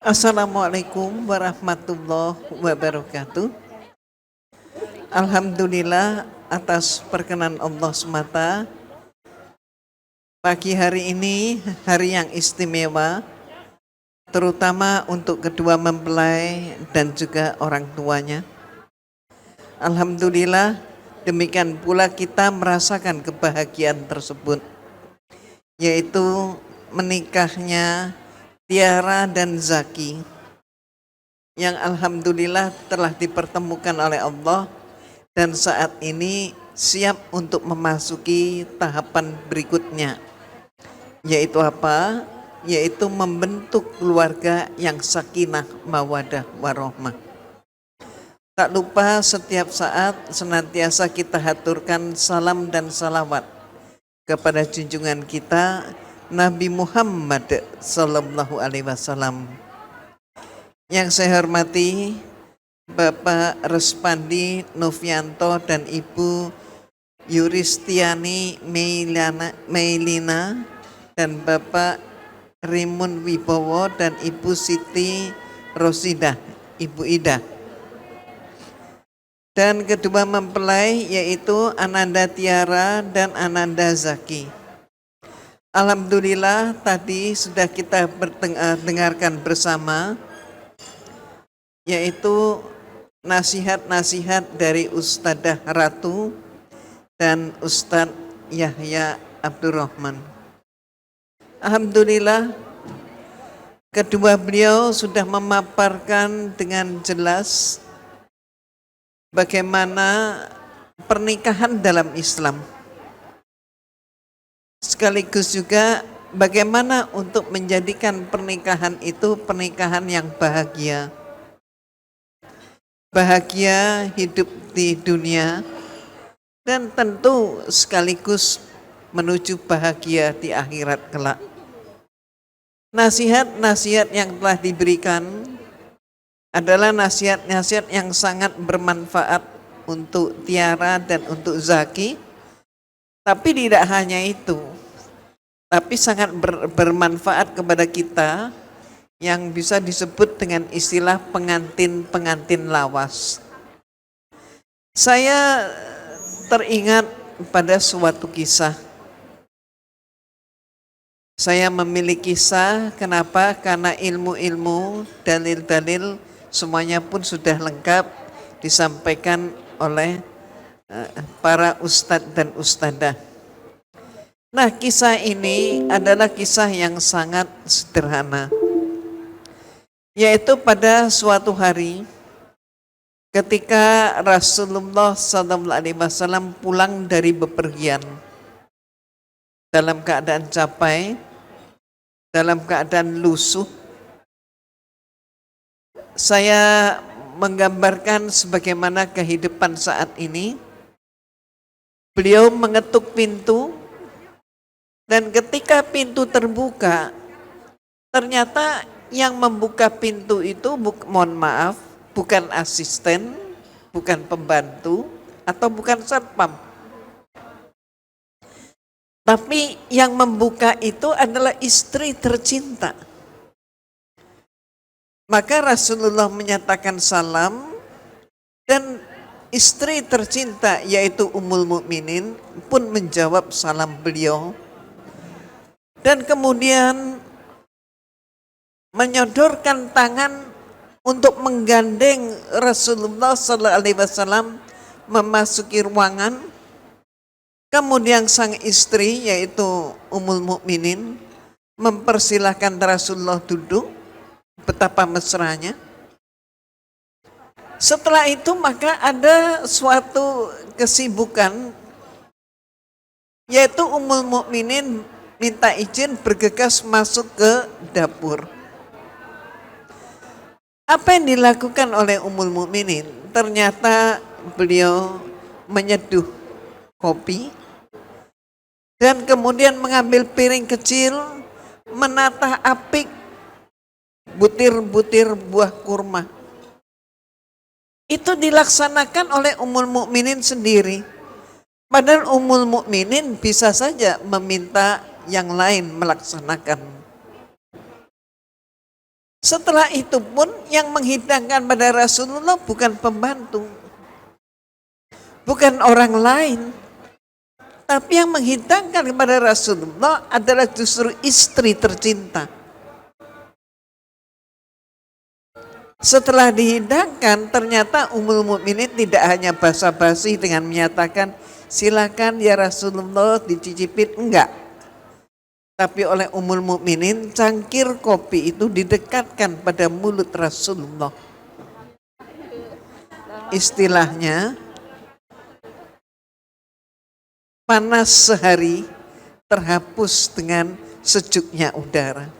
Assalamualaikum warahmatullahi wabarakatuh. Alhamdulillah atas perkenan Allah semata. Pagi hari ini hari yang istimewa, terutama untuk kedua mempelai dan juga orang tuanya. Alhamdulillah, demikian pula kita merasakan kebahagiaan tersebut, yaitu menikahnya Tiara dan Zaki, yang alhamdulillah telah dipertemukan oleh Allah dan saat ini siap untuk memasuki tahapan berikutnya, yaitu apa? Yaitu membentuk keluarga yang sakinah mawadah warohmah. Tak lupa setiap saat senantiasa kita haturkan salam dan salawat kepada junjungan kita Nabi Muhammad Sallallahu Alaihi Wasallam. Yang saya hormati Bapak Respandi Novianto dan Ibu Yuristiani Meilina dan Bapak Rimun Wibowo dan Ibu Siti Rosidah, Ibu Ida. Dan kedua mempelai yaitu Ananda Tiara dan Ananda Zaki. Alhamdulillah tadi sudah kita dengarkan bersama, yaitu nasihat-nasihat dari Ustadzah Ratu dan Ustadz Yahya Abdurrahman. Alhamdulillah kedua beliau sudah memaparkan dengan jelas bagaimana pernikahan dalam Islam. Sekaligus juga bagaimana untuk menjadikan pernikahan itu pernikahan yang bahagia. Bahagia hidup di dunia dan tentu sekaligus menuju bahagia di akhirat kelak. Nasihat-nasihat yang telah diberikan adalah nasihat-nasihat yang sangat bermanfaat untuk Tiara dan untuk Zaki. Tapi tidak hanya itu, tapi sangat bermanfaat kepada kita yang bisa disebut dengan istilah pengantin-pengantin lawas. Saya teringat pada suatu kisah. Saya memilih kisah, kenapa? Karena ilmu-ilmu, dalil-dalil semuanya pun sudah lengkap disampaikan oleh para ustadz dan ustadzah. Nah, kisah ini adalah kisah yang sangat sederhana, yaitu pada suatu hari ketika Rasulullah SAW pulang dari bepergian dalam keadaan capek, dalam keadaan lusuh. Saya menggambarkan sebagaimana kehidupan saat ini. Beliau mengetuk pintu dan ketika pintu terbuka, ternyata yang membuka pintu itu bukan asisten, bukan pembantu, atau bukan satpam. Tapi yang membuka itu adalah istri tercinta. Maka Rasulullah menyatakan salam dan istri tercinta yaitu Ummul Mukminin pun menjawab salam beliau dan kemudian menyodorkan tangan untuk menggandeng Rasulullah SAW memasuki ruangan. Kemudian sang istri yaitu Ummul Mukminin mempersilahkan Rasulullah duduk, betapa mesranya. Setelah itu maka ada suatu kesibukan, yaitu Ummul Mukminin minta izin bergegas masuk ke dapur. Apa yang dilakukan oleh Ummul Mukminin? Ternyata beliau menyeduh kopi dan kemudian mengambil piring kecil, menatah apik butir-butir buah kurma. Itu dilaksanakan oleh Ummul Mukminin sendiri. Padahal Ummul Mukminin bisa saja meminta yang lain melaksanakan. Setelah itu pun yang menghidangkan pada Rasulullah bukan pembantu, bukan orang lain, tapi yang menghidangkan kepada Rasulullah adalah justru istri tercinta. Setelah dihidangkan, ternyata Ummul Mukminin tidak hanya basa-basi dengan menyatakan silakan ya Rasulullah dicicipin, enggak. Tapi oleh Ummul Mukminin cangkir kopi itu didekatkan pada mulut Rasulullah. Istilahnya panas sehari terhapus dengan sejuknya udara.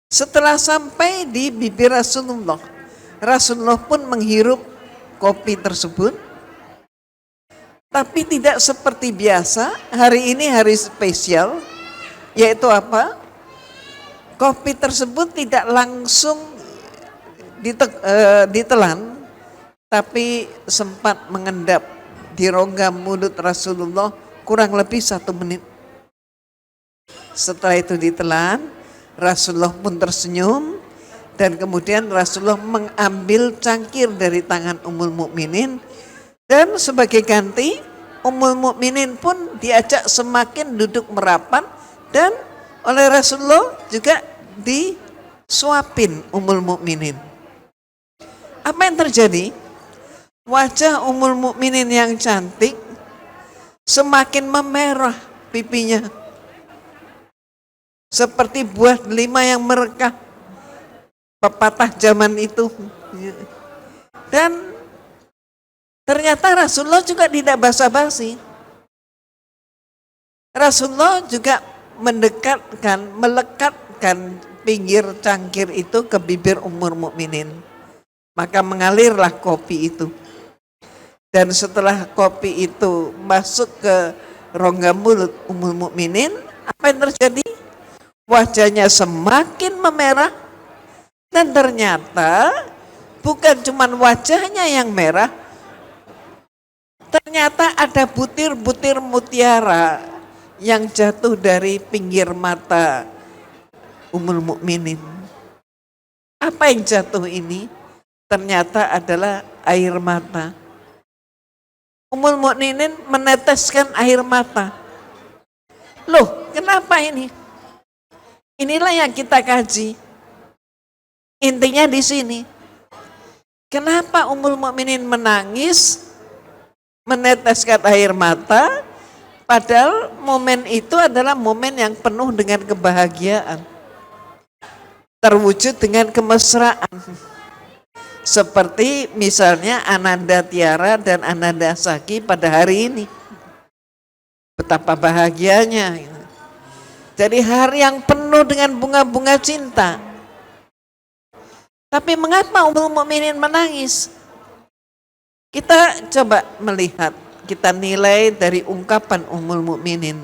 Setelah sampai di bibir Rasulullah, Rasulullah pun menghirup kopi tersebut. Tapi tidak seperti biasa, hari ini hari spesial, yaitu apa? Kopi tersebut tidak langsung ditelan, tapi sempat mengendap di rongga mulut Rasulullah kurang lebih 1 menit. Setelah itu ditelan, Rasulullah pun tersenyum dan kemudian Rasulullah mengambil cangkir dari tangan Ummul Mukminin dan sebagai ganti Ummul Mukminin pun diajak semakin duduk merapat dan oleh Rasulullah juga disuapin Ummul Mukminin. Apa yang terjadi? Wajah Ummul Mukminin yang cantik semakin memerah pipinya. Seperti buah delima yang merekah, pepatah zaman itu. Dan ternyata Rasulullah juga tidak basa-basi. Rasulullah juga melekatkan pinggir cangkir itu ke bibir Ummul Mukminin. Maka mengalirlah kopi itu. Dan setelah kopi itu masuk ke rongga mulut Ummul Mukminin, apa yang terjadi? Wajahnya semakin memerah dan ternyata bukan cuma wajahnya yang merah, ternyata ada butir-butir mutiara yang jatuh dari pinggir mata Ummul Mukminin. Apa yang jatuh ini? Ternyata adalah air mata. Ummul Mukminin meneteskan air mata. Loh, kenapa ini? Inilah yang kita kaji. Intinya di sini. Kenapa Ummul Mukminin menangis, meneteskan air mata, padahal momen itu adalah momen yang penuh dengan kebahagiaan. Terwujud dengan kemesraan. Seperti misalnya Ananda Tiara dan Ananda Saki pada hari ini. Betapa bahagianya. Jadi hari yang penuh dengan bunga-bunga cinta. Tapi mengapa Ummul Mukminin menangis? Kita coba melihat, kita nilai dari ungkapan Ummul Mukminin.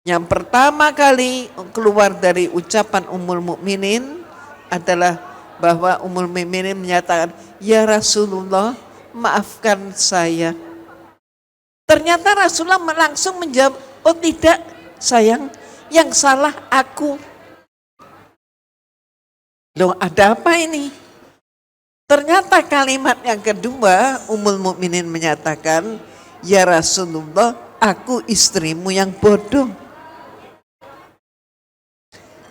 Yang pertama kali keluar dari ucapan Ummul Mukminin adalah bahwa Ummul Mukminin menyatakan, ya Rasulullah, maafkan saya. Ternyata Rasulullah langsung menjawab, oh tidak sayang, yang salah aku. Loh, ada apa ini? Ternyata kalimat yang kedua Ummul Mukminin menyatakan, ya Rasulullah, aku istrimu yang bodoh.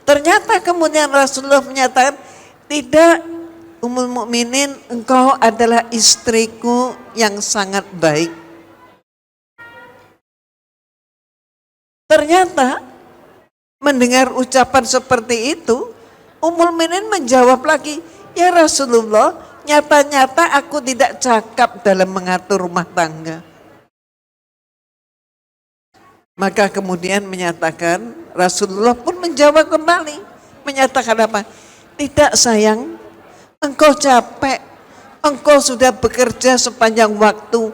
Ternyata kemudian Rasulullah menyatakan, tidak Ummul Mukminin, engkau adalah istriku yang sangat baik. Ternyata mendengar ucapan seperti itu, Ummul Mukminin menjawab lagi, ya Rasulullah, nyata-nyata aku tidak cakap dalam mengatur rumah tangga. Maka kemudian menyatakan, Rasulullah pun menjawab kembali, menyatakan apa? Tidak sayang, engkau capek, engkau sudah bekerja sepanjang waktu,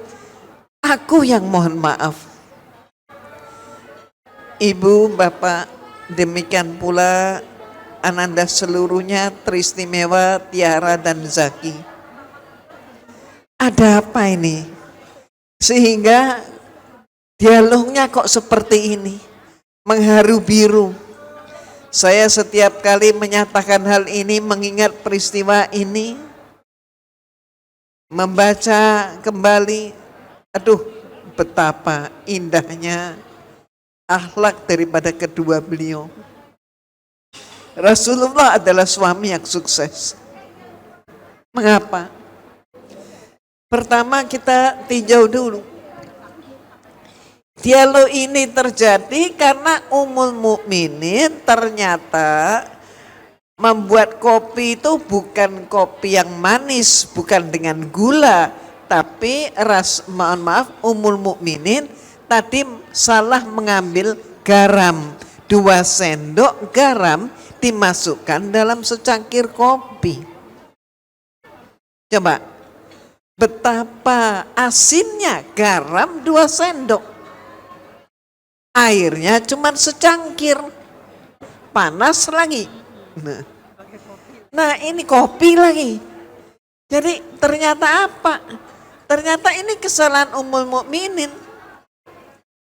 aku yang mohon maaf. Ibu, Bapak, demikian pula Ananda seluruhnya teristimewa, Tiara dan Zaki. Ada apa ini? Sehingga dialognya kok seperti ini, mengharu biru. Saya setiap kali menyatakan hal ini mengingat peristiwa ini, membaca kembali, aduh betapa indahnya akhlak daripada kedua beliau. Rasulullah adalah suami yang sukses. Mengapa? Pertama kita tinjau dulu. Dialog ini terjadi karena Ummul Mukminin ternyata membuat kopi itu bukan kopi yang manis, bukan dengan gula, tapi mohon maaf, Ummul Mukminin tadi salah mengambil garam. 2 sendok garam dimasukkan dalam secangkir kopi. Coba, betapa asinnya garam 2 sendok. Airnya cuma secangkir, panas lagi. Nah ini kopi lagi. Jadi ternyata apa? Ternyata ini kesalahan Ummul Mukminin.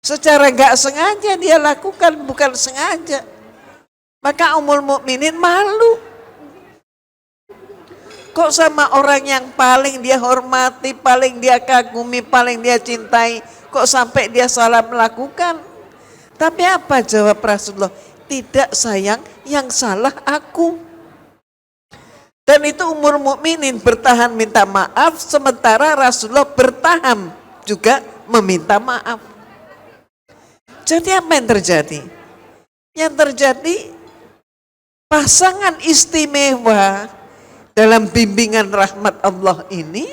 Secara gak sengaja dia lakukan, bukan sengaja. Maka Ummul Mukminin malu. Kok sama orang yang paling dia hormati, paling dia kagumi, paling dia cintai, kok sampai dia salah melakukan? Tapi apa jawab Rasulullah? Tidak sayang, yang salah aku. Dan itu Ummul Mukminin bertahan minta maaf, sementara Rasulullah bertahan juga meminta maaf. Jadi apa yang terjadi? Yang terjadi pasangan istimewa dalam bimbingan rahmat Allah ini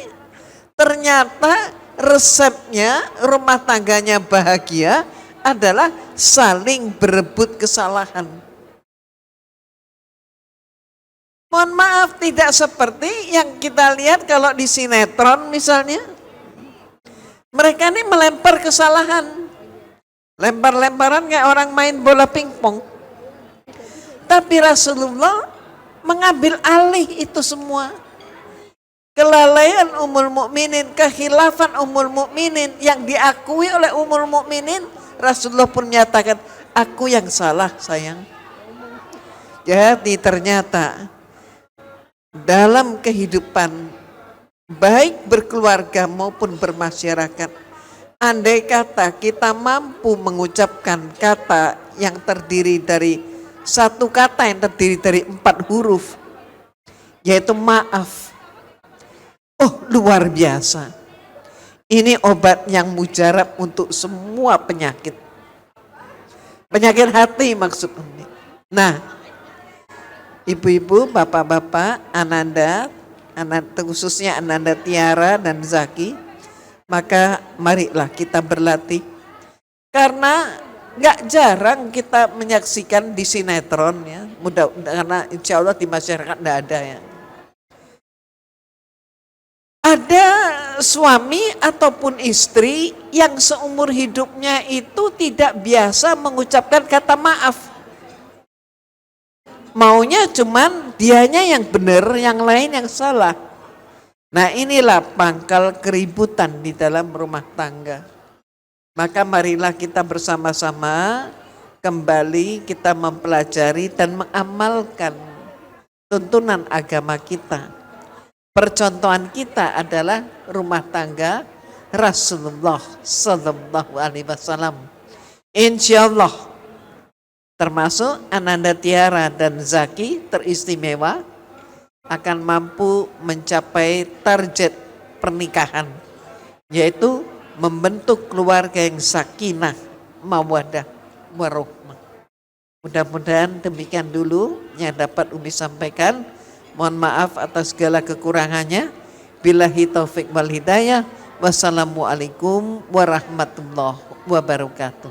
ternyata resepnya rumah tangganya bahagia adalah saling berebut kesalahan. Mohon maaf, tidak seperti yang kita lihat kalau di sinetron misalnya. Mereka ini melempar kesalahan. Lempar-lemparan kayak orang main bola pingpong. Tapi Rasulullah mengambil alih itu semua. Kelalaian Ummul Mukminin, kekhilafan Ummul Mukminin yang diakui oleh Ummul Mukminin, Rasulullah pun menyatakan, aku yang salah sayang. Jadi ternyata dalam kehidupan baik berkeluarga maupun bermasyarakat, andai kata kita mampu mengucapkan kata yang terdiri dari satu kata yang terdiri dari 4 huruf, yaitu maaf. Oh luar biasa. Ini obat yang mujarab untuk semua penyakit. Penyakit hati maksudnya. Nah, ibu-ibu, bapak-bapak, Ananda, khususnya Ananda Tiara dan Zaki, maka marilah kita berlatih. Karena gak jarang kita menyaksikan di sinetron ya, karena insya Allah di masyarakat gak ada ya. Ada suami ataupun istri yang seumur hidupnya itu tidak biasa mengucapkan kata maaf. Maunya cuman dianya yang benar, yang lain yang salah. Nah inilah pangkal keributan di dalam rumah tangga. Maka marilah kita bersama-sama kembali kita mempelajari dan mengamalkan tuntunan agama kita. Percontohan kita adalah rumah tangga Rasulullah Sallallahu Alaihi Wasallam. Insya Allah termasuk Ananda Tiara dan Zaki teristimewa akan mampu mencapai target pernikahan, yaitu membentuk keluarga yang sakinah, mawaddah, warahmah. Mudah-mudahan demikian dulu yang dapat Umi sampaikan. Mohon maaf atas segala kekurangannya. Billahi taufik wal hidayah. Wassalamualaikum warahmatullahi wabarakatuh.